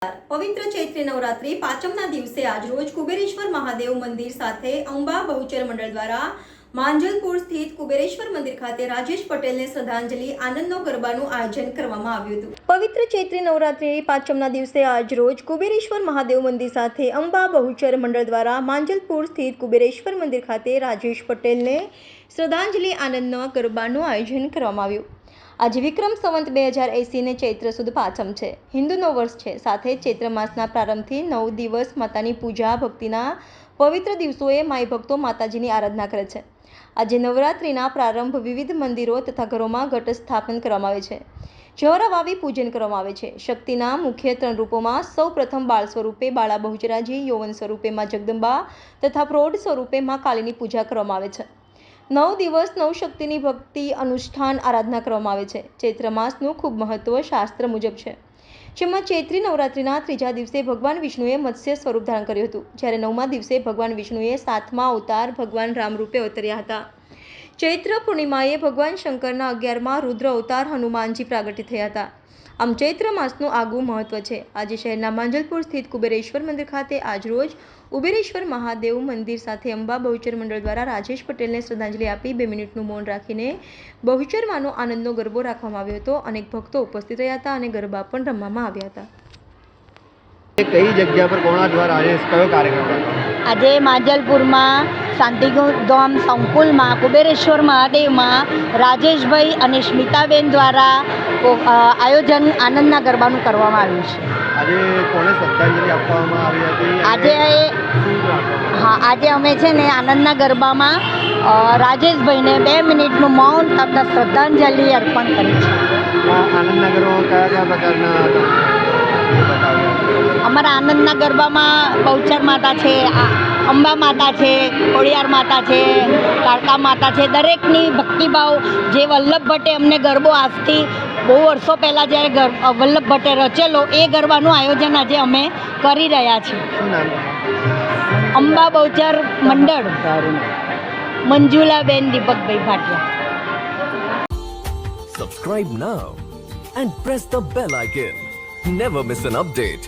પવિત્ર ચૈત્રી નવરાત્રી પાંચમના દિવસે આજરોજ કુબેરેશ્વર મહાદેવ મંદિર સાથે અંબા બહુચર મંડળ દ્વારા માંજલપુર સ્થિત કુબેરેશ્વર મંદિર ખાતે રાજેશ પટેલને શ્રદ્ધાંજલિ આનંદનો ગરબાનું આયોજન કરવામાં આવ્યું હતું। પવિત્ર ચૈત્રી નવરાત્રી પાંચમના દિવસે આજરોજ કુબેરેશ્વર મહાદેવ મંદિર સાથે અંબા બહુચર મંડળ દ્વારા માંજલપુર સ્થિત કુબેરેશ્વર મંદિર ખાતે રાજેશ પટેલને શ્રદ્ધાંજલિ આનંદના ગરબાનું આયોજન કરવામાં આવ્યું। આજે વિક્રમ સંવત 2080 ને ચૈત્ર સુદ પાંચમ છે, હિન્દુ નવ વર્ષ છે। સાથે ચૈત્ર માસના પ્રારંભથી 9 દિવસ માતાની પૂજા ભક્તિના પવિત્ર દિવસોએ માઈ ભક્તો માતાજીની આરાધના કરે છે। આજે નવરાત્રિના પ્રારંભ વિવિધ મંદિરો તથા ઘરોમાં ઘટ સ્થાપન કરવામાં આવે છે, જવરા વાવી પૂજન કરવામાં આવે છે। શક્તિના મુખ્ય 3 રૂપોમાં સૌ પ્રથમ બાળ સ્વરૂપે બાળા બહુચરાજી, યૌવન સ્વરૂપે માં જગદંબા તથા પ્રૌઢ સ્વરૂપે માં કાળીની પૂજા કરવામાં આવે છે। 9 દિવસ નવશક્તિની ભક્તિ અનુષ્ઠાન આરાધના કરવામાં આવે છે। ચૈત્ર માસનું ખૂબ મહત્વ શાસ્ત્ર મુજબ છે, જેમાં ચૈત્રી નવરાત્રિના 3જા દિવસે ભગવાન વિષ્ણુએ મત્સ્ય સ્વરૂપ ધારણ કર્યું હતું, જ્યારે 9મા દિવસે ભગવાન વિષ્ણુએ 7મા અવતાર ભગવાન રામ રૂપે અવતર્યા હતા। ચૈત્ર પૂર્ણિમાએ ભગવાન શંકરના 11મા રુદ્ર અવતાર હનુમાનજી પ્રાગટ્ય થયા હતા। આમ ચૈત્ર માસનું આગવું મહત્વ છે। આજે શહેરના માંજલપુર સ્થિત કુબેરેશ્વર મંદિર ખાતે આજરોજ ઉબેરેશ્વર મહાદેવ મંદિર સાથે અંબા બહુચર મંડળ દ્વારા રાજેશ પટેલને શ્રદ્ધાંજલિ આપી 2 મિનિટનું મૌન રાખીને બહુચર માનો આનંદનો ગરબો રાખવામાં આવ્યો હતો। અનેક ભક્તો ઉપસ્થિત રહ્યા હતા અને ગરબા પણ રમવામાં આવ્યા હતા। કઈ જગ્યા પર કોણા દ્વારા આજે કયો કાર્યક્રમ હતો? આજે માંજલપુરમાં શાંતિધામ સંકુલમાં કુબેરેશ્વર મહાદેવમાં રાજેશભાઈ અને સ્મિતાબેન દ્વારા આયોજન આનંદના ગરબાનું કરવામાં આવ્યું છે। આજે કોને શ્રદ્ધાંજલિ આપવામાં આવી હતી? આજે અમે છે ને આનંદના ગરબામાં રાજેશભાઈને 2 મિનિટનું મૌન તથા શ્રદ્ધાંજલિ અર્પણ કરી છે। આનંદના ગરબામાં કયા પ્રકારના અમારા આનંદના ગરબામાં બહુચર માતા છે, અંબા માતા છે, ખોડિયાર માતા છે, કાળકા માતા છે, દરેકની ભક્તિભાવ જે વલ્લભ ભટ્ટે અમને ગરબો આજથી બહુ વર્ષો પહેલાં જ્યારે વલ્લભ ભટ્ટે રચેલો એ ગરબાનું આયોજન આજે અમે કરી રહ્યા છીએ। અંબા બહુચર મંડળ, મંજુલાબેન દીપકભાઈ Bhatia. Subscribe now and press the bell icon. Never miss an update.